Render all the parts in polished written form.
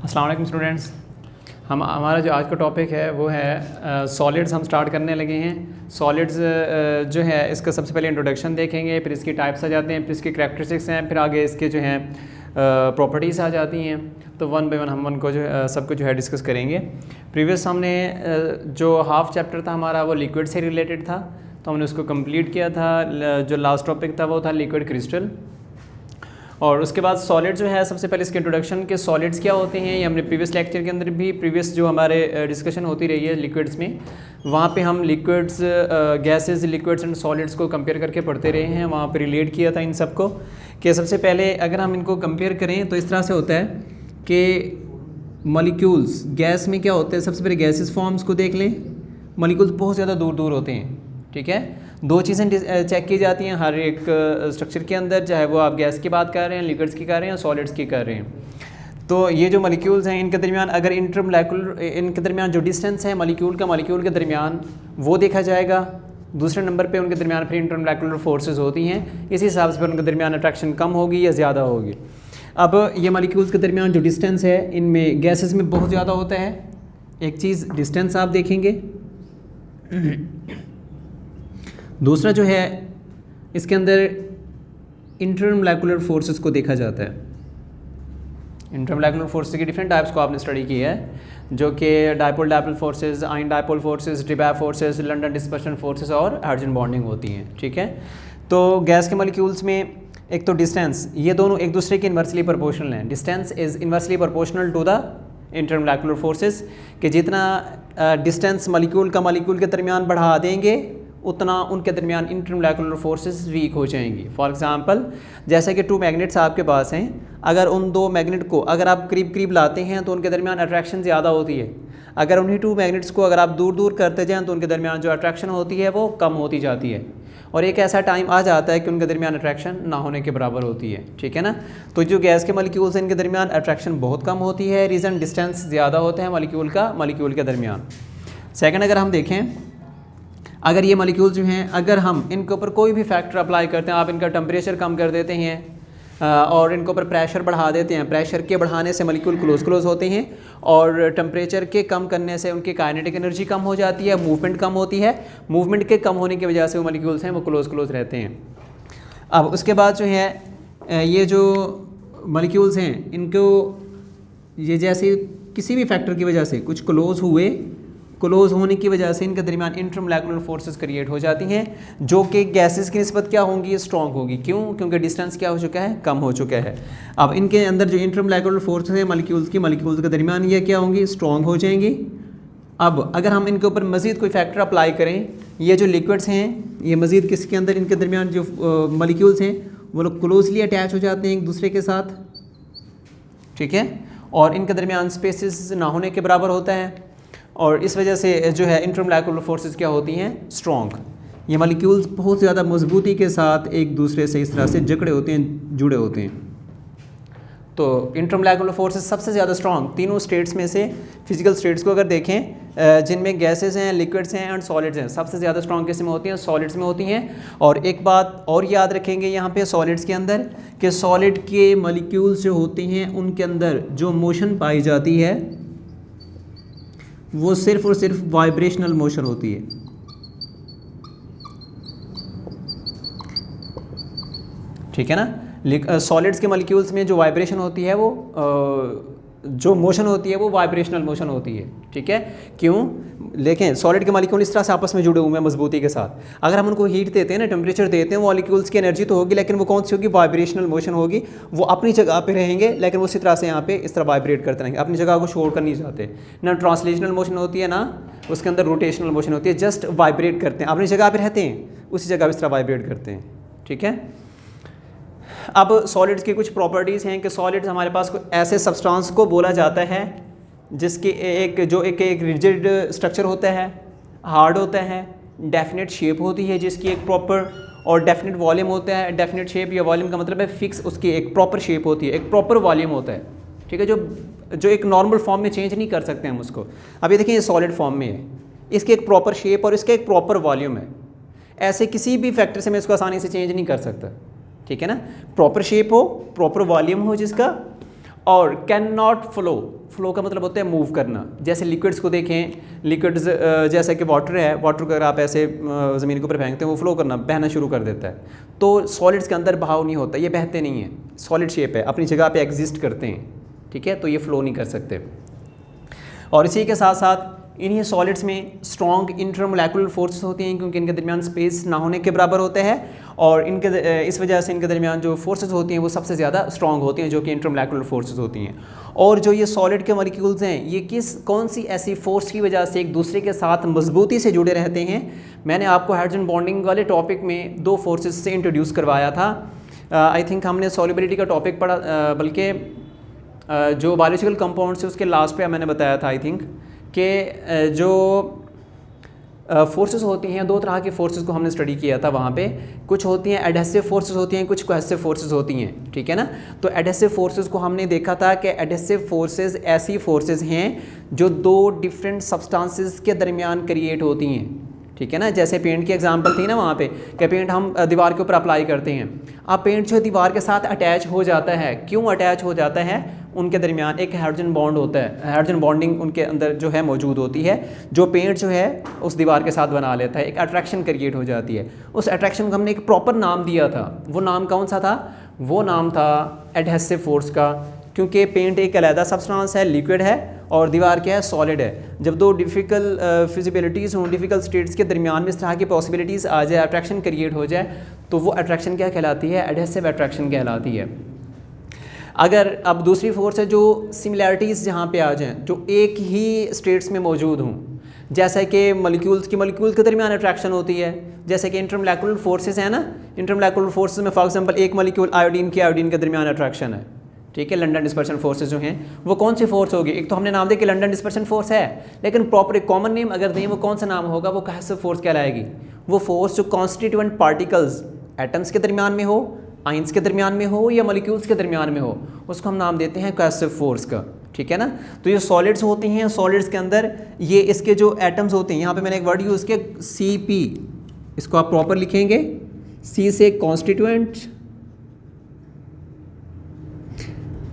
अस्सलाम वालेकुम स्टूडेंट्स। हमारा जो आज का टॉपिक है वो है सॉलिड्स। हम स्टार्ट करने लगे हैं। सॉलिड्स जो है इसका सबसे पहले इंट्रोडक्शन देखेंगे, फिर इसकी टाइप्स आ जाते हैं, फिर इसकी करैक्टरिस्टिक्स हैं, फिर आगे इसके जो हैं प्रॉपर्टीज़ आ जाती हैं। तो वन बाय वन हम उनको जो सबको जो है डिस्कस करेंगे। प्रीवियस हमने जो हाफ चैप्टर था हमारा वो लिक्विड से रिलेटेड था, तो हमने उसको कंप्लीट किया था। जो लास्ट टॉपिक था वो था लिक्विड क्रिस्टल। और उसके बाद सॉलिड जो है सबसे पहले इसके इंट्रोडक्शन के सॉलिड्स क्या होते हैं ये हमने प्रीवियस लेक्चर के अंदर भी, प्रीवियस जो हमारे डिस्कशन होती रही है लिक्विड्स में, वहाँ पे हम liquids, gases, liquids and solids को कंपेयर करके पढ़ते रहे हैं। वहाँ पे रिलेट किया था इन सबको कि सबसे पहले अगर हम इनको कंपेयर करें तो इस तरह से होता है कि मॉलिक्यूल्स गैस में क्या होते हैं। सबसे पहले गैसेस फॉर्म्स को देख लें। मॉलिक्यूल्स बहुत ज़्यादा दूर दूर होते हैं, ठीक है। दो चीज़ें चेक की जाती हैं हर एक स्ट्रक्चर के अंदर, चाहे वो आप गैस की बात कर रहे हैं, लिक्विड्स की कर रहे हैं, सॉलिड्स की कर रहे हैं। तो ये जो मॉलिक्यूल्स हैं इनके दरमियान अगर इंटरमोलेकुलर, इनके दरमियान जो डिस्टेंस है मॉलिक्यूल के दरमियान वो देखा जाएगा। दूसरे नंबर पे उनके दरमियान फिर इंटरमोलेकुलर फोर्सेस होती हैं। इस हिसाब से फिर उनके दरमियान अट्रैक्शन कम होगी या ज़्यादा होगी। अब ये मॉलिक्यूल्स के दरमियान जो डिस्टेंस है इनमें गैसेस में बहुत ज़्यादा होता है। एक चीज़ डिस्टेंस आप देखेंगे। दूसरा जो है इसके अंदर इंटरमोलेकुलर फोर्सेस को देखा जाता है। इंटरमोलेकुलर फोर्सेस की डिफरेंट टाइप्स को आपने स्टडी किया है, जो कि dipole dipole forces, ion dipole forces, Debye forces, London dispersion forces और हाइड्रोजन बॉन्डिंग होती हैं, ठीक है। तो गैस के मॉलिक्यूल्स में एक तो डिस्टेंस, ये दोनों एक दूसरे के इन्वर्सली प्रोपोर्शनल हैं। Distance is inversely proportional to the intermolecular forces, कि जितना डिस्टेंस मॉलिक्यूल के दरमियान बढ़ा देंगे उतना उनके दरमियान इंटरमोलेकुलर फोर्सेस वीक हो जाएंगी। फॉर एग्जांपल जैसे कि 2 मैग्नेट्स आपके पास हैं, अगर उन 2 मैग्नेट को अगर आप करीब करीब लाते हैं तो उनके दरमियान अट्रैक्शन ज़्यादा होती है। अगर उन्हीं 2 मैग्नेट्स को अगर आप दूर दूर करते जाएँ तो उनके दरमियान जो अट्रैक्शन होती है वो कम होती जाती है, और एक ऐसा टाइम आ जाता है कि उनके दरमियान अट्रैक्शन ना होने के बराबर होती है, ठीक है ना। तो जो गैस के मॉलिक्यूल्स हैं इनके दरमियान अट्रैक्शन बहुत कम होती है, रीज़न डिस्टेंस ज़्यादा होता है मॉलिक्यूल के दरमियान। सेकेंड, अगर हम देखें, अगर ये मॉलिक्यूल जो हैं अगर हम इनके ऊपर कोई भी फैक्टर अप्लाई करते हैं, आप इनका टेम्परेचर कम कर देते हैं और इनके ऊपर प्रेशर बढ़ा देते हैं, प्रेशर के बढ़ाने से मॉलिक्यूल क्लोज होते हैं, और टेम्परेचर के कम करने से उनकी काइनेटिक एनर्जी कम हो जाती है, मूवमेंट कम होती है। मूवमेंट के कम होने की वजह से वो मॉलिक्यूल्स हैं वो क्लोज रहते हैं। अब उसके बाद जो है ये जो मॉलिक्यूल्स हैं इनको ये जैसे किसी भी फैक्टर की वजह से कुछ क्लोज होने की वजह से इनके दरमियान इंटरमोलेकुलर फोर्सेस क्रिएट हो जाती हैं, जो कि गैसेस की निस्बत क्या होंगी, स्ट्रॉन्ग होगी। क्यों? क्योंकि डिस्टेंस क्या हो चुका है, कम हो चुका है। अब इनके अंदर जो इंटरमोलेकुलर फोर्सेस हैं मॉलिक्यूल्स के दरमियान, ये क्या होंगी, स्ट्रॉन्ग हो जाएंगी। अब अगर हम इनके ऊपर मज़ीद कोई फैक्टर अप्लाई करें, ये जो लिक्विड्स हैं ये मज़ीद किसके अंदर, इनके दरमियान जो मॉलिक्यूल्स हैं वो लोग क्लोजली अटैच हो जाते हैं एक दूसरे के साथ, ठीक है, और इनके दरमियान स्पेसिस ना होने के बराबर होता है, और इस वजह से जो है इंटरमोलेकुलर फोर्सेस क्या होती हैं, स्ट्रॉन्ग। ये मॉलिक्यूल्स बहुत ज़्यादा मजबूती के साथ एक दूसरे से इस तरह से जुड़े होते हैं। तो इंटरमोलेकुलर फोर्सेस सबसे ज़्यादा स्ट्रॉन्ग तीनों स्टेट्स में से, फिजिकल स्टेट्स को अगर देखें जिनमें गैसेस हैं, लिक्विड्स हैं एंड सॉलिड्स हैं, सबसे ज़्यादा स्ट्रॉन्ग किस में होती हैं, सॉलिड्स में होती हैं। और एक बात और याद रखेंगे यहाँ पे सॉलिड्स के अंदर, कि सॉलिड के मॉलिक्यूल्स जो होते हैं उनके अंदर जो मोशन पाई जाती है वो सिर्फ और सिर्फ वाइब्रेशनल मोशन होती है, ठीक है ना। सॉलिड्स के मॉलिक्यूल्स में जो वाइब्रेशन होती है वो जो मोशन होती है वो वाइब्रेशनल मोशन होती है, ठीक है। क्यों? देखें सॉलिड के मॉलिक्यूल इस तरह से आपस में जुड़े हुए हैं मजबूती के साथ। अगर हम उनको हीट देते हैं ना, टेम्परेचर देते हैं, वो मॉलिक्यूल्स की एनर्जी तो होगी, लेकिन वो कौन सी होगी, वाइब्रेशनल मोशन होगी। वो अपनी जगह पे रहेंगे लेकिन वो इसी तरह से यहाँ पे इस तरह वाइब्रेट करते रहेंगे, अपनी जगह को छोड़ कर नहीं जाते। ना ट्रांसलेशनल मोशन होती है ना उसके अंदर रोटेशनल मोशन होती है, जस्ट वाइब्रेट करते हैं, अपनी जगह पर रहते हैं, उसी जगह पर इस तरह वाइब्रेट करते हैं, ठीक है। अब सॉलिड्स की कुछ प्रॉपर्टीज़ हैं कि सॉलिड्स हमारे पास ऐसे सब्सटेंस को बोला जाता है जिसकी एक रिजिड स्ट्रक्चर होता है, हार्ड होता है, डेफिनेट शेप होती है जिसकी एक प्रॉपर, और डेफिनेट वॉल्यूम होता है। डेफिनेट शेप या वॉल्यूम का मतलब है फिक्स, उसकी एक प्रॉपर शेप होती है, एक प्रॉपर वॉल्यूम होता है, ठीक है, जो एक नॉर्मल फॉर्म में चेंज नहीं कर सकते हम उसको। अब ये देखिए ये सॉलिड फॉर्म में है, इसकी एक प्रॉपर शेप और इसका एक प्रॉपर वॉल्यूम है। ऐसे किसी भी फैक्टर से मैं इसको आसानी से चेंज नहीं कर सकता, ठीक है ना। प्रॉपर शेप हो, प्रॉपर वॉल्यूम हो जिसका, और कैन नॉट फ्लो, फ्लो का मतलब होता है मूव करना। जैसे लिक्विड्स को देखें, लिक्विड्स जैसे कि वाटर है, वाटर को अगर आप ऐसे ज़मीन के ऊपर फेंकते हैं वो फ्लो करना, बहना शुरू कर देता है। तो सॉलिड्स के अंदर बहाव नहीं होता, ये बहते नहीं हैं, सॉलिड शेप है, अपनी जगह पे एग्जिस्ट करते हैं, ठीक है, तो ये फ्लो नहीं कर सकते। और इसी के साथ साथ इन्हीं सॉलिड्स में स्ट्रॉन्ग इंटरमोलेकुलर फोर्सेस होती हैं, क्योंकि इनके दरमियान स्पेस ना होने के बराबर होते हैं, और इनके इस वजह से इनके दरमियान जो फोर्सेस होती हैं वो सबसे ज़्यादा स्ट्रॉन्ग होती हैं, जो कि इंटरमोलेकुलर फोर्सेस होती हैं। और जो ये सॉलिड के मॉलिक्यूल्स हैं, ये कौन सी ऐसी फोर्स की वजह से एक दूसरे के साथ मजबूती से जुड़े रहते हैं? मैंने आपको हाइड्रोजन बॉन्डिंग वाले टॉपिक में 2 फोर्सेस से इंट्रोड्यूस करवाया था। आई थिंक हमने सॉल्युबिलिटी का टॉपिक पढ़ा, बल्कि जो बायोलॉजिकल कंपाउंड्स है उसके लास्ट पे मैंने बताया था आई थिंक, कि जो फोर्सेस होती हैं, 2 तरह की फोर्सेस को हमने स्टडी किया था वहाँ पे। कुछ होती हैं एडहेसिव फोर्सेस होती हैं, कुछ कोहेसिव फोर्सेस होती हैं, ठीक है ना। तो एडहेसिव फोर्सेस को हमने देखा था कि एडहेसिव फोर्सेस ऐसी फोर्सेस हैं जो 2 डिफरेंट सब्सटेंसेस के दरमियान क्रिएट होती हैं, ठीक है ना। जैसे पेंट की एग्जांपल थी ना वहाँ पे, कि पेंट हम दीवार के ऊपर अप्लाई करते हैं, अब पेंट जो दीवार के साथ अटैच हो जाता है, क्यों अटैच हो जाता है? उनके दरमियान एक हाइड्रोजन बॉन्ड होता है, हाइड्रोजन बॉन्डिंग उनके अंदर जो है मौजूद होती है, जो पेंट जो है उस दीवार के साथ बना लेता है, एक अट्रैक्शन क्रिएट हो जाती है। उस अट्रैक्शन को हमने एक प्रॉपर नाम दिया था, वो नाम कौन सा था? वो नाम था एडहेसिव फोर्स का, क्योंकि पेंट एक अलहदा सब्सटेंस है, लिक्विड है, और दीवार क्या है? सॉलिड है। जब 2 डिफ़िकल्ट फिजिबिलिटीज़ हों, डिफ़िकल्ट स्टेट्स के दरमियान में इस तरह की पॉसिबिलिटीज़ आ जाए, अट्रैक्शन क्रिएट हो जाए, तो वो अट्रैक्शन क्या कहलाती है? एडहेसिव अट्रैक्शन कहलाती है। अगर अब दूसरी फोर्स है जो सिमिलैरिटीज़ जहाँ पे आ जाएँ, जो एक ही स्टेट्स में मौजूद हों, जैसा कि मॉलिक्यूल्स के दरमियान अट्रैक्शन होती है, जैसे कि इंटरमोलेकुलर फोर्सेस है ना। इंटरमोलेकुलर फोर्सेस में फॉर एग्जांपल एक मॉलिक्यूल आयोडीन के दरमियान अट्रैक्शन है, ठीक है। लंडन डिस्पर्शन फोर्सेस जो हैं वो कौन सी फोर्स होगी? एक तो हमने नाम दिया कि लंडन डिस्पर्शन फोर्स है, लेकिन प्रॉपर एक कॉमन नेम अगर दें वो कौन सा नाम होगा? वो कोहेसिव फोर्स कहलाएगी। वो फोर्स जो कॉन्स्टिट्यूएंट पार्टिकल्स एटम्स के दरमियान में हो, आइंस के दरमियान में हो, या मॉलिक्यूल्स के दरमियान में हो, उसको हम नाम देते हैं कोहेसिव फोर्स का, ठीक है ना। तो ये सॉलिड्स होती हैं, सॉलिड्स के अंदर ये इसके जो एटम्स होते हैं, यहाँ पे मैंने एक वर्ड यूज़ किया CP, इसको आप प्रॉपर लिखेंगे, C से कॉन्स्टिट्यूएंट,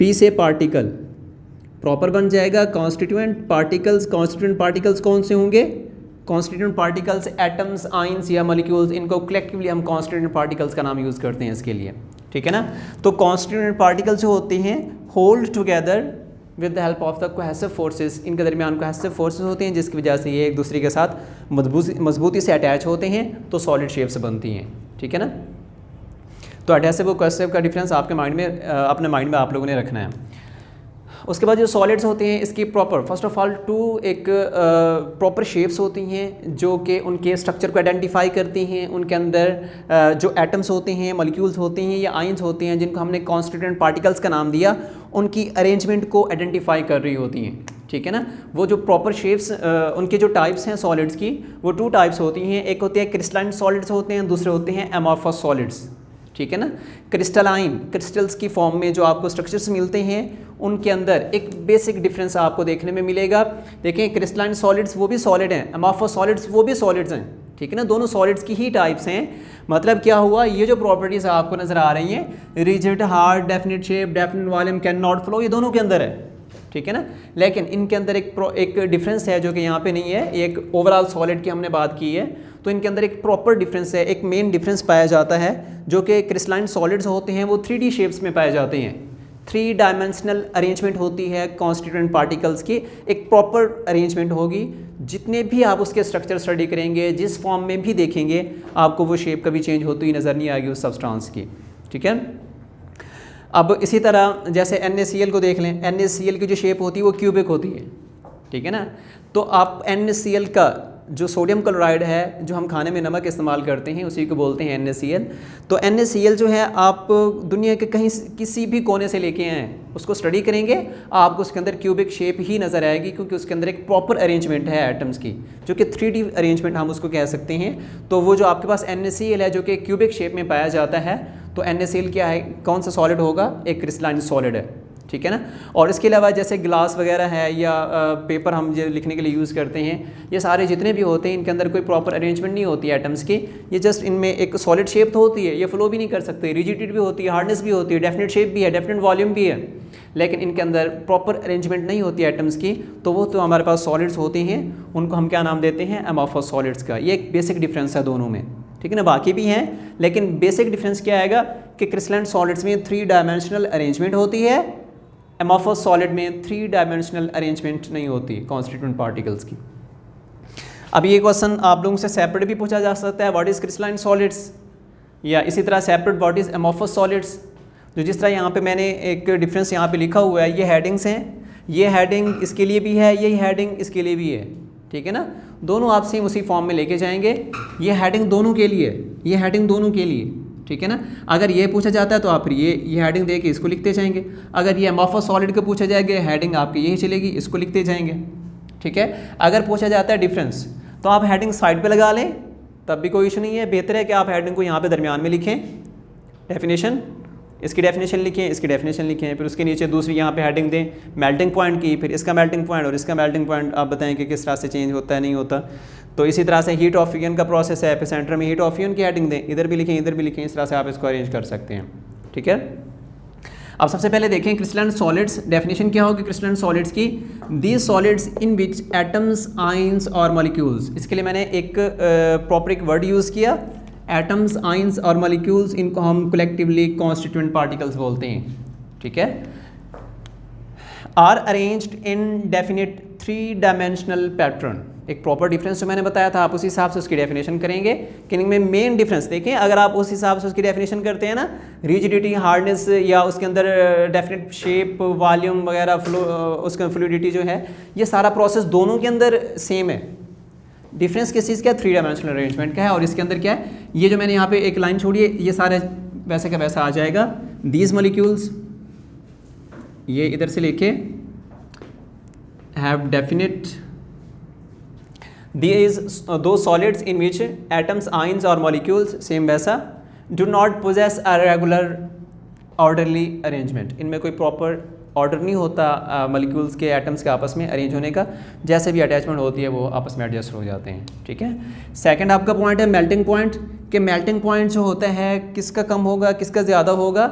P से पार्टिकल, प्रॉपर बन जाएगा कॉन्स्टिट्यूएंट पार्टिकल्स। कॉन्स्टिट्यूएंट पार्टिकल्स कौन से होंगे? कॉन्स्टिट्यूएंट पार्टिकल्स एटम्स, आइंस या मॉलिक्यूल्स, इनको कलेक्टिवली हम कॉन्स्टिट्यूएंट पार्टिकल्स का नाम यूज़ करते हैं इसके लिए, ठीक है ना। तो कॉन्स्टिट्यूएंट पार्टिकल्स जो होते हैं hold together with the help of the cohesive forces, इनके दरमियान कोहेसिव फोर्सेस होते हैं, जिसकी वजह से ये एक दूसरे के साथ मजबूती से अटैच होते हैं, तो सॉलिड शेप से बनती हैं, ठीक है ना। तो एडहेसिव और कोहेसिव का डिफरेंस आपके माइंड में, अपने माइंड में आप लोगों ने रखना है। उसके बाद जो सॉलिड्स होते हैं, इसकी प्रॉपर फर्स्ट ऑफ ऑल 2 एक प्रॉपर शेप्स होती हैं जो कि उनके स्ट्रक्चर को आइडेंटिफाई करती हैं। उनके अंदर जो एटम्स होते हैं, मॉलिक्यूल्स होते हैं या आइंस होते हैं, जिनको हमने कॉन्स्टिट्यूएंट पार्टिकल्स का नाम दिया, उनकी अरेंजमेंट को आइडेंटिफाई कर रही होती हैं, ठीक है ना। वो जो प्रॉपर शेप्स, उनके जो टाइप्स हैं सॉलिड्स की, वो 2 टाइप्स होती हैं। एक होते हैं क्रिस्टलाइन सॉलिड्स होते हैं, दूसरे होते हैं एमॉर्फस सॉलिड्स, ठीक है ना। क्रिस्टलाइन, क्रिस्टल्स की फॉर्म में जो आपको स्ट्रक्चर्स मिलते हैं, उनके अंदर एक बेसिक डिफरेंस आपको देखने में मिलेगा। देखें, क्रिस्टलाइन सॉलिड्स वो भी सॉलिड हैं, एमॉर्फस सॉलिड्स वो भी सॉलिड्स हैं, ठीक है ना। दोनों सॉलिड्स की ही टाइप्स हैं। मतलब क्या हुआ? ये जो प्रॉपर्टीज़ आपको नज़र आ रही हैं, rigid, hard, definite shape, definite volume, can not flow, ये दोनों के अंदर है, ठीक है ना। लेकिन इनके अंदर एक डिफरेंस है जो कि यहाँ पे नहीं है। एक ओवरऑल सॉलिड की हमने बात की है, तो इनके अंदर एक प्रॉपर डिफरेंस है, एक मेन डिफरेंस पाया जाता है, जो कि क्रिस्टलाइन सॉलिड्स होते हैं वो 3D शेप्स में पाए जाते हैं। 3 डायमेंशनल अरेंजमेंट होती है कॉन्स्टिट्यूएंट पार्टिकल्स की, एक प्रॉपर अरेंजमेंट होगी। जितने भी आप उसके स्ट्रक्चर स्टडी करेंगे, जिस फॉर्म में भी देखेंगे, आपको वो शेप कभी चेंज होती हुई नज़र नहीं आएगी उस सब्सटेंस की, ठीक है। अब इसी तरह जैसे NaCl को देख लें, NaCl की जो शेप होती है वो क्यूबिक होती है, ठीक है ना। तो आप NaCl का जो सोडियम क्लोराइड है, जो हम खाने में नमक इस्तेमाल करते हैं, उसी को बोलते हैं NaCl। तो NaCl जो है आप दुनिया के कहीं किसी भी कोने से लेके आएँ, उसको स्टडी करेंगे, आपको उसके अंदर क्यूबिक शेप ही नज़र आएगी, क्योंकि उसके अंदर एक प्रॉपर अरेंजमेंट है एटम्स की, जो कि 3D अरेंजमेंट हम उसको कह सकते हैं। तो वो जो आपके पास NaCl है जो कि क्यूबिक शेप में पाया जाता है, तो NaCl क्या है, कौन सा सॉलिड होगा? एक क्रिस्टलाइन सॉलिड है, ठीक है ना। और इसके अलावा जैसे ग्लास वगैरह है या पेपर हम जो लिखने के लिए यूज़ करते हैं, ये सारे जितने भी होते हैं इनके अंदर कोई प्रॉपर अरेंजमेंट नहीं होती है एटम्स की। ये जस्ट इनमें एक सॉलिड शेप तो होती है, ये फ्लो भी नहीं कर सकते, रिजिडिटी भी होती है, हार्डनेस भी होती है, डेफिनेट शेप भी है, डेफिनेट वॉल्यूम भी है, लेकिन इनके अंदर प्रॉपर अरेंजमेंट नहीं होती है एटम्स की। तो वो तो हमारे पास सॉलिड्स होते हैं, उनको हम क्या नाम देते हैं, अमॉर्फस सॉलिड्स का। ये एक बेसिक डिफरेंस है दोनों में, ठीक है ना। बाकी भी हैं लेकिन बेसिक डिफरेंस क्या आएगा कि क्रिस्टलाइन सॉलिड्स में 3 डायमेंशनल अरेंजमेंट होती है, अमॉर्फस सॉलिड में 3 डायमेंशनल अरेंजमेंट नहीं होती कॉन्स्टिट्यूएंट पार्टिकल्स की। अब ये क्वेश्चन आप लोगों से सेपरेट भी पूछा जा सकता है, व्हाट इज़ क्रिस्टलाइन सॉलिड्स, या इसी तरह separate what is amorphous solids. जो जिस तरह यहाँ पे मैंने एक डिफरेंस यहाँ पे लिखा हुआ है, ये हेडिंग्स हैं, ये हेडिंग इसके लिए भी है, यही हेडिंग इसके लिए भी है, ठीक है ना। दोनों आप सेम उसी फॉर्म में लेके जाएंगे। ये हेडिंग दोनों के लिए, ये हेडिंग दोनों के लिए, ठीक है ना। अगर ये पूछा जाता है तो आप फिर ये हेडिंग दे के इसको लिखते जाएंगे। अगर ये अमॉर्फस सॉलिड को पूछा जाएगा, हेडिंग आपकी यही चलेगी, इसको लिखते जाएंगे, ठीक है। अगर पूछा जाता है डिफरेंस तो आप हेडिंग साइड पे लगा लें, तब भी कोई इशू नहीं है। बेहतर है कि आप हेडिंग को यहाँ पे दरमियान में लिखें, डेफिनेशन, इसकी डेफिनेशन लिखें, इसकी डेफिनेशन लिखें, फिर उसके नीचे दूसरी यहाँ पे हेडिंग दें मेल्टिंग पॉइंट की, फिर इसका मेल्टिंग पॉइंट और इसका मेल्टिंग पॉइंट आप बताएं कि किस तरह से चेंज होता है, नहीं होता। तो इसी तरह से हीट ऑफ फ्यूजन का प्रोसेस है, फिर सेंटर में हीट ऑफ फ्यूजन की हेडिंग दें, इधर भी लिखें, इधर भी लिखें, इस तरह से आप इसको अरेंज कर सकते हैं, ठीक है। अब सबसे पहले देखें क्रिस्टलाइन सॉलिड्स, डेफिनेशन क्या होगी क्रिस्टलाइन सॉलिड्स की, these solids in which atoms, ions और मॉलिक्यूल्स। इसके लिए मैंने एक प्रॉपर एक वर्ड यूज़ किया, एटम्स, आयंस और मॉलिक्यूल्स, इनको हम कलेक्टिवली कॉन्स्टिट्यूएंट पार्टिकल्स बोलते हैं, ठीक है। Are arranged in definite 3 dimensional pattern. एक प्रॉपर डिफरेंस जो मैंने बताया था, आप उसी हिसाब से उसकी डेफिनेशन करेंगे कि इनमें मेन डिफरेंस देखें। अगर आप उस हिसाब से उसकी डेफिनेशन करते हैं ना, रिजिडिटी, हार्डनेस, या उसके अंदर डेफिनेट शेप, वॉल्यूम वगैरह, फ्लो, उसका फ्लूइडिटी जो है, ये सारा प्रोसेस दोनों के अंदर सेम है। डिफरेंस किस चीज़ का है, 3 डायमेंशनल अरेंजमेंट का है। और इसके अंदर क्या है, ये जो मैंने यहाँ पे एक लाइन छोड़ी है, ये सारे वैसे का वैसा आ जाएगा। दीज मॉलिक्यूल्स, ये इधर से लेके हैव डेफिनेट दीज दो solids in which atoms, ions और मॉलिक्यूल्स, सेम वैसा, do not possess a regular orderly arrangement. इनमें कोई प्रॉपर ऑर्डर नहीं होता मॉलिक्यूल्स के, एटम्स के आपस में अरेंज होने का, जैसे भी अटैचमेंट होती है वो आपस में एडजस्ट हो जाते हैं, ठीक है। सेकंड आपका पॉइंट है मेल्टिंग पॉइंट, कि मेल्टिंग पॉइंट जो होता है किसका कम होगा, किसका ज़्यादा होगा।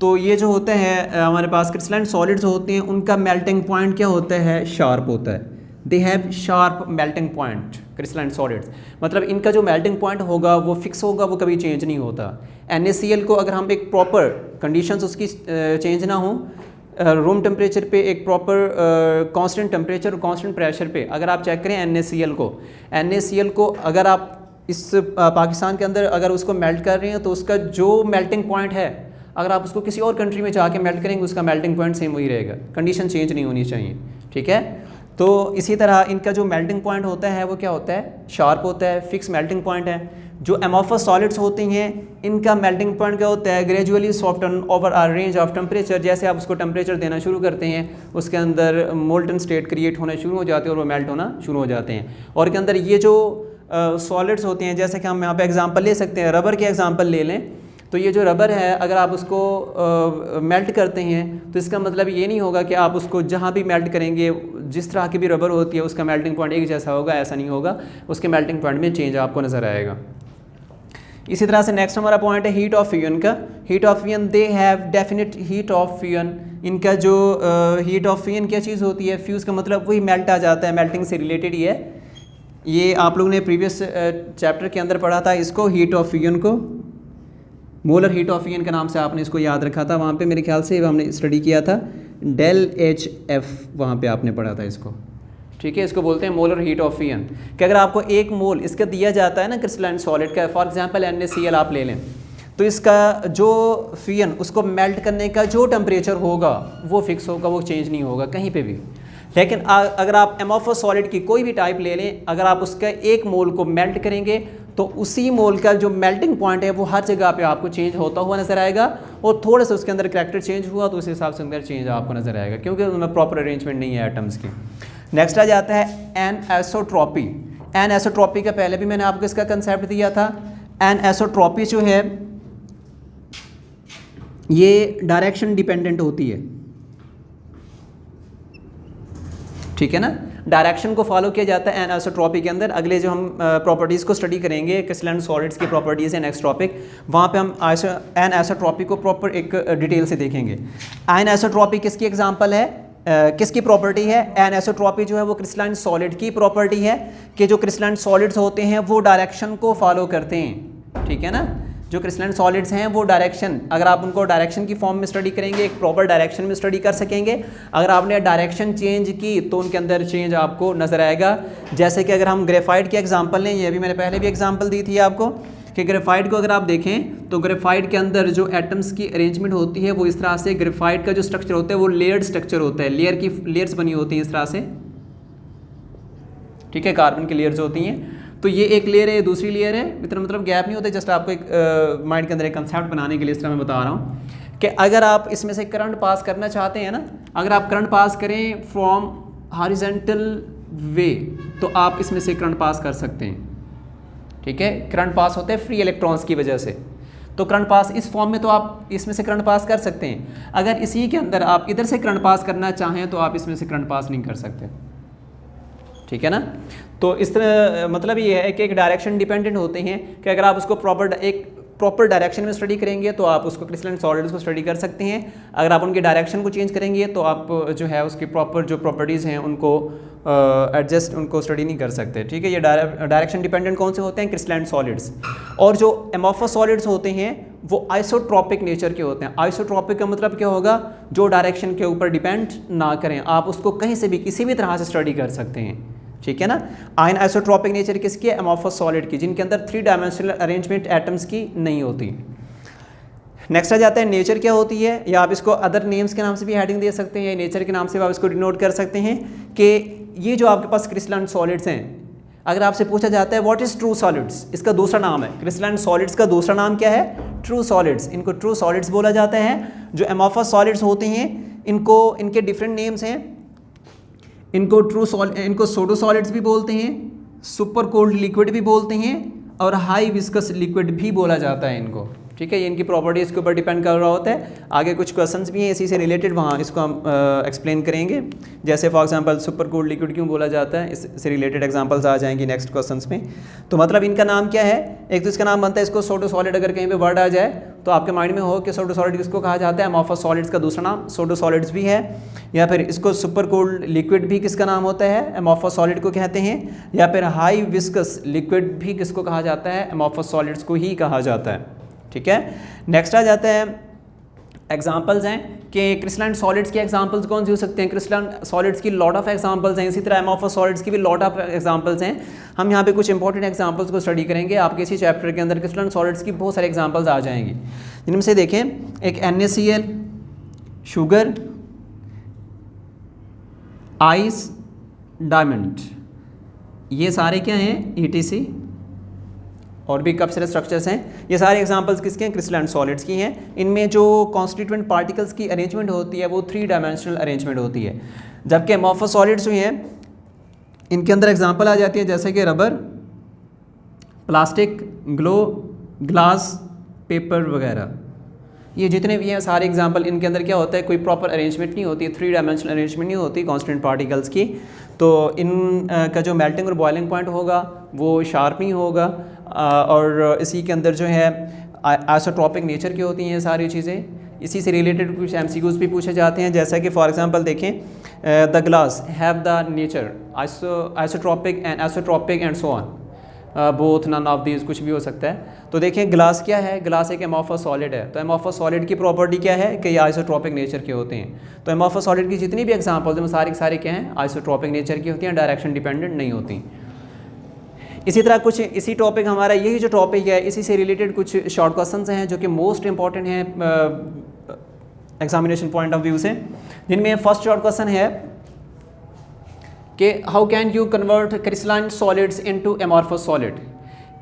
तो ये जो होते हैं हमारे पास क्रिस्टलाइन सॉलिड्स होते हैं, उनका मेल्टिंग पॉइंट क्या होता है, शार्प होता है। They have sharp melting point crystalline solids, मतलब इनका जो मेल्टिंग पॉइंट होगा वो फिक्स होगा, वो कभी चेंज नहीं होता। NaCl को अगर हम एक प्रॉपर कंडीशंस उसकी चेंज ना हो, रूम टेम्परेचर पे एक प्रॉपर कांस्टेंट टेम्परेचर और कांस्टेंट प्रेशर पे अगर आप चेक करें NaCl को अगर आप इस पाकिस्तान के अंदर अगर उसको मेल्ट कर रहे हैं तो उसका जो मेल्टिंग पॉइंट है, अगर आप उसको किसी और कंट्री में जाके मेल्ट करेंगे उसका मेल्टिंग पॉइंट सेम वही रहेगा, कंडीशन चेंज नहीं होनी चाहिए, ठीक है। तो इसी तरह इनका जो मेल्टिंग पॉइंट होता है वो क्या होता है, शार्प होता है, फिक्स मेल्टिंग पॉइंट है। जो अमॉर्फस सॉलिड्स होते हैं इनका मेल्टिंग पॉइंट क्या होता है, gradually soften over a range of temperature. जैसे आप उसको टेम्परेचर देना शुरू करते हैं उसके अंदर मोल्टन स्टेट क्रिएट होने शुरू हो जाते हैं और वो मेल्ट होना शुरू हो जाते हैं। और के अंदर ये जो सॉलिड्स होते हैं, जैसे कि हम यहाँ पे एग्जांपल ले सकते हैं, रबर के एग्जांपल ले लें, तो ये जो रबर है अगर आप उसको मेल्ट करते हैं तो इसका मतलब ये नहीं होगा कि आप उसको जहाँ भी मेल्ट करेंगे, जिस तरह की भी रबर होती है उसका मेल्टिंग पॉइंट एक जैसा होगा, ऐसा नहीं होगा, उसके मेल्टिंग पॉइंट में चेंज आपको नज़र आएगा। इसी तरह से नेक्स्ट हमारा पॉइंट है हीट ऑफ फ्यूजन का। Heat of fusion, they have definite heat of fusion. इनका जो हीट ऑफ फ्यूजन क्या चीज़ होती है, फ्यूज़ का मतलब वही मेल्ट आ जाता है, मेल्टिंग से रिलेटेड ही है। ये आप लोगों ने प्रीवियस चैप्टर के अंदर पढ़ा था इसको, हीट ऑफ फ्यूजन को, मोलर हीट ऑफ फ्यूजन के नाम से आपने इसको याद रखा था, वहाँ पे मेरे ख्याल से हमने स्टडी किया था, ΔHF वहाँ पे आपने पढ़ा था इसको, ठीक है। इसको बोलते हैं मोलर हीट ऑफ फ्यूजन। कि अगर आपको 1 मोल इसका दिया जाता है ना क्रिस्टलाइन सॉलिड का, फॉर एग्जांपल NaCl आप ले लें, तो इसका जो फ्यूजन उसको मेल्ट करने का जो टेम्परेचर होगा वो फिक्स होगा, वो चेंज नहीं होगा कहीं पे भी। लेकिन अगर आप अमॉर्फस सॉलिड की कोई भी टाइप ले लें, अगर आप उसका 1 मोल को मेल्ट करेंगे तो उसी मोल का जो मेल्टिंग पॉइंट है वो हर जगह पे आपको चेंज होता हुआ नज़र आएगा, और थोड़ा सा उसके अंदर करैक्टर चेंज हुआ तो उस हिसाब से अंदर चेंज आपको नज़र आएगा, क्योंकि उनमें प्रॉपर अरेंजमेंट नहीं है एटम्स की। नेक्स्ट आ जाता है एनएसोट्रॉपी। एनएसोट्रॉपी का पहले भी मैंने आपको इसका कंसेप्ट दिया था। एनएसोट्रॉपी जो है ये डायरेक्शन डिपेंडेंट होती है, ठीक है ना। डायरेक्शन को फॉलो किया जाता है एनआइसोट्रॉपी के अंदर। अगले जो हम प्रॉपर्टीज़ को स्टडी करेंगे क्रिस्टलाइन सॉलिड्स की प्रॉपर्टीज़ है नेक्स्ट टॉपिक, वहाँ पे हम एनआइसोट्रॉपी को प्रॉपर एक डिटेल से देखेंगे। एनआइसोट्रॉपी किसकी एग्जांपल है, किसकी प्रॉपर्टी है? एनआइसोट्रॉपी जो है वो क्रिस्टलाइन सॉलिड की प्रॉपर्टी है कि जो क्रिस्टलाइन सॉलिड्स होते हैं वो डायरेक्शन को फॉलो करते हैं, ठीक है ना। जो क्रिस्टलाइन सॉलिड्स हैं वो डायरेक्शन, अगर आप उनको डायरेक्शन की फॉर्म में स्टडी करेंगे, एक प्रॉपर डायरेक्शन में स्टडी कर सकेंगे। अगर आपने डायरेक्शन चेंज की तो उनके अंदर चेंज आपको नज़र आएगा। जैसे कि अगर हम ग्रेफाइट की एग्जांपल लें, ये भी मैंने पहले भी एग्जांपल दी थी आपको कि ग्रेफाइट को अगर आप देखें तो ग्रेफाइट के अंदर जो एटम्स की अरेंजमेंट होती है वो इस तरह से, ग्रेफाइट का जो स्ट्रक्चर होता है वो लेयर्ड स्ट्रक्चर होता है, लेयर्स बनी होती हैं इस तरह से, ठीक है, कार्बन की लेयर्स होती हैं। तो ये एक लेयर है, दूसरी लेयर है, इतना मतलब गैप नहीं होता, जस्ट आपको एक माइंड के अंदर एक कंसेप्ट बनाने के लिए इस तरह मैं बता रहा हूँ कि अगर आप इसमें से करंट पास करना चाहते हैं ना, अगर आप करंट पास करें फ्रॉम हॉरिजॉन्टल वे तो आप इसमें से करंट पास कर सकते हैं, ठीक है। करंट पास होता है फ्री इलेक्ट्रॉन्स की वजह से, तो करंट पास इस फॉर्म में तो आप इसमें से करंट पास कर सकते हैं। अगर इसी के अंदर आप इधर से करंट पास करना चाहें तो आप इसमें से करंट पास नहीं कर सकते, ठीक है ना। तो इस तरह मतलब ये है कि एक डायरेक्शन डिपेंडेंट होते हैं कि अगर आप उसको प्रॉपर डायरेक्शन में स्टडी करेंगे तो आप उसको क्रिस्टलाइन सॉलिड्स को स्टडी कर सकते हैं। अगर आप उनके डायरेक्शन को चेंज करेंगे तो आप जो है उसकी प्रॉपर जो प्रॉपर्टीज़ हैं उनको उनको स्टडी नहीं कर सकते, ठीक है। ये डायरेक्शन डिपेंडेंट कौन से होते हैं? Crystalline solids. और जो एमोर्फस सॉलिड्स होते हैं वो आइसोट्रॉपिक नेचर के होते हैं। आइसोट्रॉपिक का मतलब क्या होगा? जो डायरेक्शन के ऊपर डिपेंड ना करें, आप उसको कहीं से भी किसी भी तरह से स्टडी कर सकते हैं, ठीक है ना। आयन आइसोट्रॉपिक नेचर किसकी है? एमोर्फस सॉलिड की, जिनके अंदर 3 डायमेंशनल अरेंजमेंट एटम्स की नहीं होती। नेक्स्ट आ जाता है नेचर क्या होती है, या आप इसको अदर नेम्स के नाम से भी हेडिंग दे सकते हैं, या नेचर के नाम से आप इसको डिनोट कर सकते हैं कि ये जो आपके पास क्रिस्टलाइन सॉलिड्स हैं, अगर आपसे पूछा जाता है व्हाट इज़ ट्रू सॉलिड्स, इसका दूसरा नाम है क्रिस्टलाइन सॉलिड्स का दूसरा नाम क्या है? True solids. इनको ट्रू सॉलिड्स बोला जाता है। जो एमोर्फस सॉलिड्स होते हैं इनके डिफरेंट नेम्स हैं। इनको सोडो सॉलिड्स भी बोलते हैं, सुपर कोल्ड लिक्विड भी बोलते हैं, और हाई विस्कस लिक्विड भी बोला जाता है इनको, ठीक है। ये इनकी प्रॉपर्टीज़ के ऊपर डिपेंड कर रहा होता है। आगे कुछ क्वेश्चंस भी हैं इसी से रिलेटेड, वहाँ इसको हम एक्सप्लेन करेंगे। जैसे for example super cold liquid क्यों बोला जाता है, इससे रिलेटेड एग्जांपल्स आ जाएंगी नेक्स्ट क्वेश्चंस में। तो मतलब इनका नाम क्या है? एक तो इसका नाम बनता है इसको सोडो सॉलिड, अगर कहीं पे वर्ड आ जाए तो आपके माइंड में हो कि सोडो सॉलिड किसको कहा जाता है? एमोर्फस सॉलिड्स का दूसरा नाम सोडो सॉलिड्स भी है। या फिर इसको सुपर कोल्ड लिक्विड भी किसका नाम होता है? एमोर्फस सॉलिड को कहते हैं। या फिर हाई विस्कस लिक्विड भी किसको कहा जाता है? एमोर्फस सॉलिड्स को ही कहा जाता है, ठीक है। नेक्स्ट आ जाता है एग्जांपल्स हैं कि क्रिस्टलाइन सॉलिड्स के एग्जांपल्स कौन से हो सकते हैं। क्रिस्टलाइन सॉलिड्स की लॉट ऑफ एग्जांपल्स हैं, इसी तरह एमोर्फस सॉलिड्स की भी लॉट ऑफ एग्जांपल्स हैं। हम यहाँ पे कुछ इंपॉर्टेंट एग्जांपल्स को स्टडी करेंगे। आपके इसी चैप्टर के अंदर क्रिस्टलाइन सॉलिड्स की बहुत सारे एग्जांपल्स आ जाएंगी, जिनमें से देखें एक NaCl, शुगर, आइस, डायमंड, ये सारे क्या हैं? ETC, और भी काफ़ी सारे स्ट्रक्चर्स हैं। ये सारे एग्जांपल्स किसके हैं? क्रिस्टलाइन सॉलिड्स की हैं। इनमें जो कॉन्स्टिट्यूएंट पार्टिकल्स की अरेंजमेंट होती है वो 3 डायमेंशनल अरेंजमेंट होती है, जबकि एमोर्फस सॉलिड्स हुई हैं इनके अंदर एग्जांपल आ जाती है जैसे कि rubber, plastic, glow, glass, paper वगैरह। ये जितने भी हैं सारे एग्जांपल, इनके अंदर क्या होता है? कोई प्रॉपर अरेंजमेंट नहीं होती, 3 डायमेंशनल अरेंजमेंट नहीं होती कॉन्स्टेंट पार्टिकल्स की। तो इन का जो मेल्टिंग और बॉइलिंग पॉइंट होगा वो शार्प नहीं होगा, और इसी के अंदर जो है आइसोट्रॉपिक नेचर की होती हैं ये सारी चीज़ें। इसी से रिलेटेड कुछ MCQs भी पूछे जाते हैं, जैसा कि फॉर एग्जांपल देखें the glass have the nature isotropic and isotropic and so on, both, none of these, कुछ भी हो सकता है। तो देखें ग्लास क्या है? ग्लास एक एमोर्फस सॉलिड है। तो एमोर्फस सॉलिड की प्रॉपर्टी क्या है कि ये आइसोट्रॉपिक नेचर के होते हैं। तो एमोर्फस सॉलिड की जितनी भी एग्जांपल्स हैं वो सारी सारी क्या हैं? आइसोट्रॉपिक नेचर की होती हैं, डायरेक्शन डिपेंडेंट नहीं होती। इसी तरह कुछ इसी टॉपिक हमारा यही जो टॉपिक है इसी से रिलेटेड कुछ शॉर्ट क्वेश्चंस हैं जो कि मोस्ट इंपॉर्टेंट हैं एग्जामिनेशन पॉइंट ऑफ व्यू से, जिनमें फर्स्ट शॉर्ट क्वेश्चन है कि how can you convert crystalline solids into amorphous solid.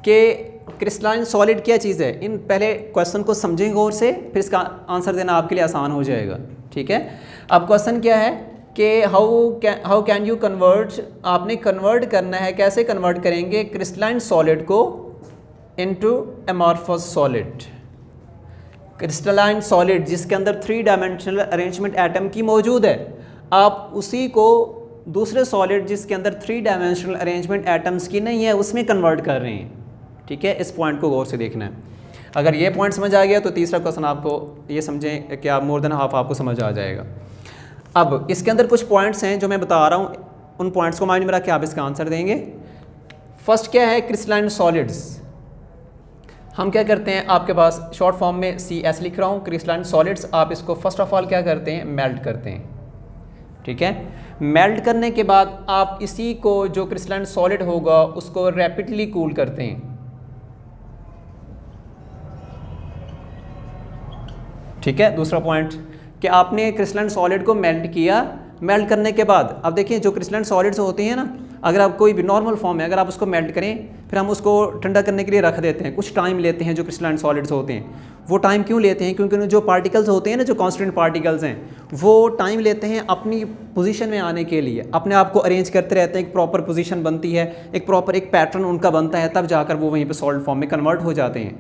कि क्रिस्टलाइन सॉलिड क्या चीज़ है? इन पहले क्वेश्चन को समझेंगे गौर से, फिर इसका आंसर देना आपके लिए आसान हो जाएगा, ठीक है। अब क्वेश्चन क्या है कि हाउ कैन यू कन्वर्ट, आपने कन्वर्ट करना है, कैसे कन्वर्ट करेंगे क्रिस्टलाइन सॉलिड को into amorphous solid. Crystalline solid जिसके अंदर 3 डायमेंशनल अरेंजमेंट एटम की मौजूद है, आप उसी को दूसरे सॉलिड जिसके अंदर 3 डायमेंशनल अरेंजमेंट एटम्स की नहीं है उसमें कन्वर्ट कर रहे हैं। ठीक है, इस पॉइंट को गौर से देखना है। अगर ये पॉइंट समझ आ गया तो तीसरा क्वेश्चन आपको ये समझें कि आप मोर देन हाफ आपको समझ आ जाएगा। अब इसके अंदर कुछ पॉइंट्स हैं जो मैं बता रहा हूँ, उन पॉइंट्स को माइंड में रख के आप इसका आंसर देंगे। फर्स्ट क्या है, क्रिस्टलाइन सॉलिड्स। हम क्या करते हैं, आपके पास शॉर्ट फॉर्म में CS लिख रहा हूँ, क्रिस्टलाइन सॉलिड्स। आप इसको फर्स्ट ऑफ ऑल क्या करते हैं, मेल्ट करते हैं। ठीक है, मेल्ट करने के बाद आप इसी को जो क्रिस्टलाइन सॉलिड होगा उसको रैपिडली कूल करते हैं। ठीक है, दूसरा पॉइंट कि आपने क्रिस्टलाइन सॉलिड को मेल्ट किया। मेल्ट करने के बाद अब देखिए जो क्रिस्टलाइन सॉलिड्स होते हैं ना, अगर आप कोई भी नॉर्मल फॉर्म है अगर आप उसको मेल्ट करें फिर हम उसको ठंडा करने के लिए रख देते हैं, कुछ टाइम लेते हैं। जो क्रिस्टलाइन सॉलिड्स होते हैं वो टाइम क्यों लेते हैं, क्योंकि जो पार्टिकल्स होते हैं ना, जो कांस्टेंट पार्टिकल्स हैं, वो टाइम लेते हैं अपनी पोजीशन में आने के लिए, अपने आप को अरेंज करते रहते हैं, एक प्रॉपर पोजीशन बनती है, एक प्रॉपर एक पैटर्न उनका बनता है, तब जाकर वो वहीं पे सॉलिड फॉर्म में कन्वर्ट हो जाते हैं।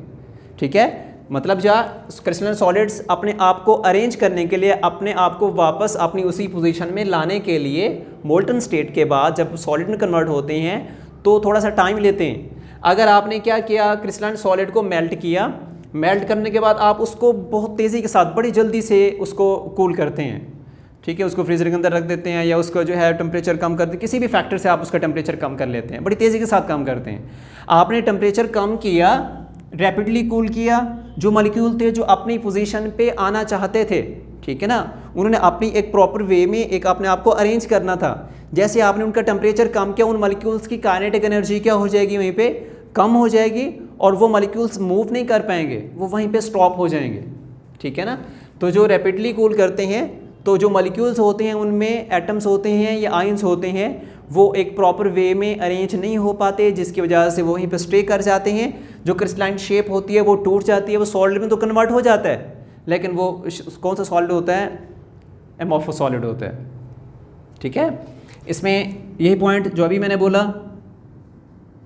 ठीक है, मतलब जहाँ क्रिस्टलाइन सॉलिड्स अपने आप को अरेंज करने के लिए, अपने आप को वापस अपनी उसी पोजीशन में लाने के लिए मोल्टन स्टेट के बाद जब सॉलिड में कन्वर्ट होते हैं तो थोड़ा सा टाइम लेते हैं। अगर आपने क्या किया, क्रिस्टलाइन सॉलिड को मेल्ट किया, मेल्ट करने के बाद आप उसको बहुत तेज़ी के साथ बड़ी जल्दी से उसको कूल करते हैं। ठीक है, उसको फ्रीजर के अंदर रख देते हैं या उसको जो है टेम्परेचर कम करते हैं, किसी भी फैक्टर से आप उसका टेम्परेचर कम कर लेते हैं, बड़ी तेज़ी के साथ कम करते हैं। आपने टेम्परेचर कम किया, रैपिडली कूल किया, जो मॉलिक्यूल थे जो अपनी पोजीशन पे आना चाहते थे, ठीक है ना, उन्होंने अपनी एक प्रॉपर वे में एक अपने आप को अरेंज करना था। जैसे आपने उनका टेम्परेचर कम किया, उन मॉलिक्यूल्स की काइनेटिक एनर्जी क्या हो जाएगी, वहीं पे कम हो जाएगी और वो मॉलिक्यूल्स मूव नहीं कर पाएंगे, वो वहीं पे स्टॉप हो जाएंगे। ठीक है ना, तो जो रैपिडली कूल करते हैं तो जो मॉलिक्यूल्स होते हैं उनमें एटम्स होते हैं या आयंस होते हैं, वो एक प्रॉपर वे में अरेंज नहीं हो पाते, जिसकी वजह से वो वहीं पर स्टे कर जाते हैं। जो क्रिस्टलाइन शेप होती है वो टूट जाती है, वो सॉलिड में तो कन्वर्ट हो जाता है, लेकिन वो कौन सा सॉलिड होता है, एमॉर्फस सॉलिड होता है। ठीक है, इसमें यही पॉइंट जो अभी मैंने बोला,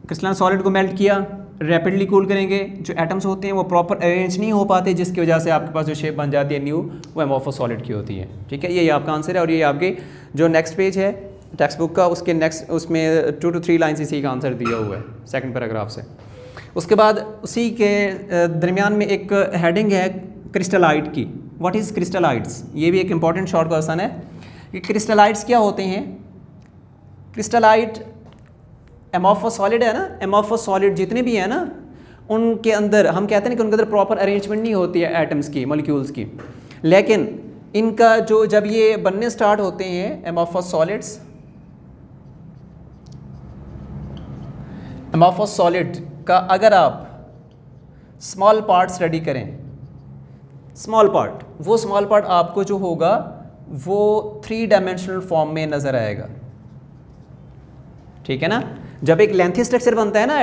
क्रिस्टलाइन सॉलिड को मेल्ट किया, रैपिडली कूल करेंगे, जो एटम्स होते हैं वो प्रॉपर अरेंज नहीं हो पाते, जिसकी वजह से आपके पास जो शेप बन जाती है न्यू, वो एमॉर्फस सॉलिड की होती है। ठीक है, यही आपका आंसर है। और ये आपके जो नेक्स्ट पेज है टेक्स्ट बुक का, उसके नेक्स्ट उसमें 2 to 3 लाइन्स इसी का आंसर दिया हुआ है सेकंड पैराग्राफ से। उसके बाद उसी के दरमियान में एक हेडिंग है क्रिस्टलाइट की। व्हाट इज़ क्रिस्टलाइट्स, ये भी एक इंपॉर्टेंट शॉर्ट क्वेश्चन है कि क्रिस्टलाइट्स क्या होते हैं। क्रिस्टलाइट एमॉर्फस सॉलिड है ना, एमॉर्फस सॉलिड जितने भी हैं ना, उनके अंदर हम कहते हैं कि उनके अंदर प्रॉपर अरेंजमेंट नहीं होती है एटम्स की, मॉलिक्यूल्स की, लेकिन इनका जो जब ये बनने स्टार्ट होते हैं एमॉर्फस सॉलिड्स, एमॉर्फस सॉलिड का अगर आप स्मॉल पार्ट स्टडी करें, स्मॉल पार्ट, वो स्मॉल पार्ट आपको जो होगा वो 3 डायमेंशनल फॉर्म में नज़र आएगा। ठीक है ना, जब एक लेंथी स्ट्रक्चर बनता है ना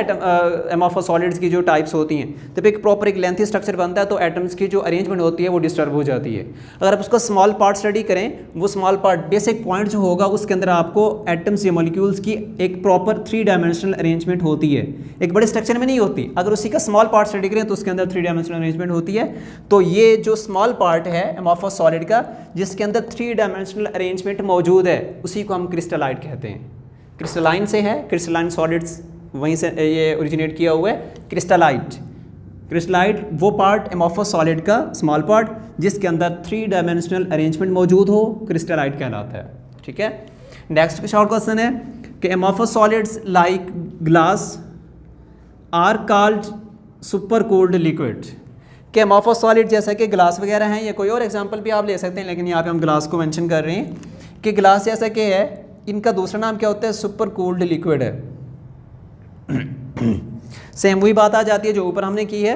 एमॉर्फस सॉलिड्स की जो टाइप्स होती हैं, जब एक प्रॉपर एक लेंथी स्ट्रक्चर बनता है तो एटम्स की जो अरेंजमेंट होती है वो डिस्टर्ब हो जाती है। अगर आप उसका स्मॉल पार्ट स्टडी करें, वो स्मॉल पार्ट बेसिक पॉइंट जो होगा उसके अंदर आपको एटम्स या मॉलिक्यूल्स की एक प्रॉपर 3 डायमेंशनल अरेंजमेंट होती है, एक बड़े स्ट्रक्चर में नहीं होती। अगर उसी का स्मॉल पार्ट स्टडी करें तो उसके अंदर 3 डायमेंशनल अरेंजमेंट होती है। तो ये जो स्मॉल पार्ट है एमॉर्फस सॉलिड का, जिसके अंदर 3 डायमेंशनल अरेंजमेंट मौजूद है, उसी को हम क्रिस्टलाइट कहते हैं। क्रिस्टलाइन से है, क्रिस्टलाइन सॉलिड्स वहीं से ये ओरिजिनेट किया हुआ है। क्रिस्टलाइट, क्रिस्टलाइट वो पार्ट एमॉर्फस सॉलिड का स्मॉल पार्ट जिसके अंदर 3 डायमेंशनल अरेंजमेंट मौजूद हो, क्रिस्टलाइट कहलाता है। ठीक है, नेक्स्ट शॉर्ट क्वेश्चन है कि amorphous solids like glass are called super cooled liquid. कि एमॉर्फस सॉलिड जैसा कि ग्लास वगैरह हैं, या कोई और एग्जांपल भी आप ले सकते हैं, लेकिन यहाँ पे हम ग्लास को मेंशन कर रहे हैं कि ग्लास जैसा कि है, इनका दूसरा नाम क्या होता है, सुपर कूल्ड लिक्विड है। सेम वही बात आ जाती है जो ऊपर हमने की है,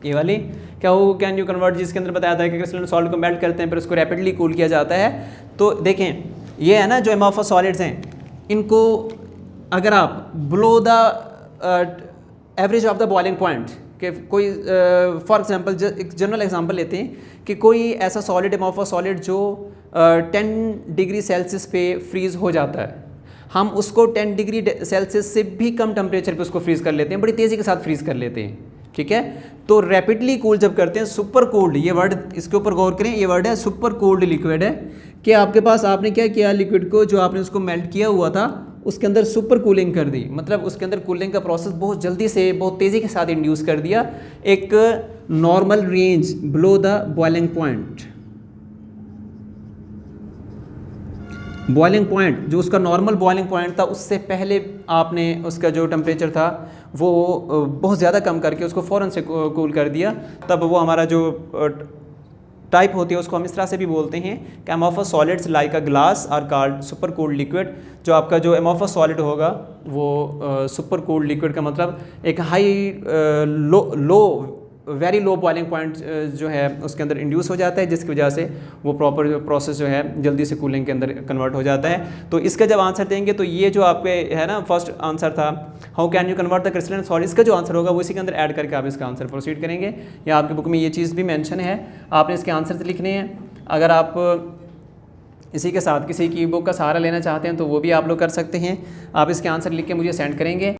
ये वाली, क्या हो कैन यू कन्वर्ट, जिसके अंदर बताया था कि क्रिस्टलाइन सॉलिड को मेल्ट करते हैं फिर उसको रैपिडली कूल किया जाता है। तो देखें ये है ना जो एमॉर्फस सॉलिड्स हैं, इनको अगर आप below the average of the boiling point, कि कोई फॉर एग्जांपल एक जनरल एग्जांपल लेते हैं कि कोई ऐसा सॉलिड एमॉर्फस सॉलिड जो 10 डिग्री सेल्सियस पे फ्रीज़ हो जाता है, हम उसको 10 डिग्री सेल्सियस से भी कम टेम्परेचर पे उसको फ्रीज़ कर लेते हैं, बड़ी तेज़ी के साथ फ्रीज़ कर लेते हैं। ठीक है। तो रैपिडली कूल जब करते हैं, सुपर कोल्ड, ये वर्ड इसके ऊपर गौर करें, ये वर्ड है सुपर कोल्ड लिक्विड है कि आपके पास आपने क्या किया, लिक्विड को जो आपने उसको मेल्ट किया हुआ था उसके अंदर सुपर कूलिंग कर दी, मतलब उसके अंदर कूलिंग का प्रोसेस बहुत जल्दी से बहुत तेज़ी के साथ इंड्यूस कर दिया एक normal range below the boiling point. Boiling point जो उसका नॉर्मल बॉइलिंग पॉइंट था उससे पहले आपने उसका जो टेम्परेचर था वो बहुत ज़्यादा कम करके उसको फ़ौरन से कूल कर दिया, तब वो हमारा जो टाइप होती है उसको हम इस तरह से भी बोलते हैं कि amorphous solids like a glass are called super cooled liquid. जो आपका जो अमॉर्फस सॉलिड होगा वो सुपर कूल्ड लिक्विड का मतलब एक high very low boiling point जो है उसके अंदर इंड्यूस हो जाता है, जिसकी वजह से वो प्रॉपर प्रोसेस जो है जल्दी से कूलिंग के अंदर कन्वर्ट हो जाता है। तो इसका जब आंसर देंगे तो ये जो आपके है ना फर्स्ट आंसर था how can you convert the crystalline solid, इसका जो आंसर होगा वो इसी के अंदर ऐड करके आप इसका आंसर प्रोसीड करेंगे। या आपकी बुक में ये चीज़ भी मेंशन है, आपने इसके आंसर से लिखने हैं। अगर आप इसी के साथ किसी की बुक का सहारा लेना चाहते हैं तो वो भी आप लोग कर सकते हैं। आप इसके आंसर लिख के मुझे सेंड करेंगे।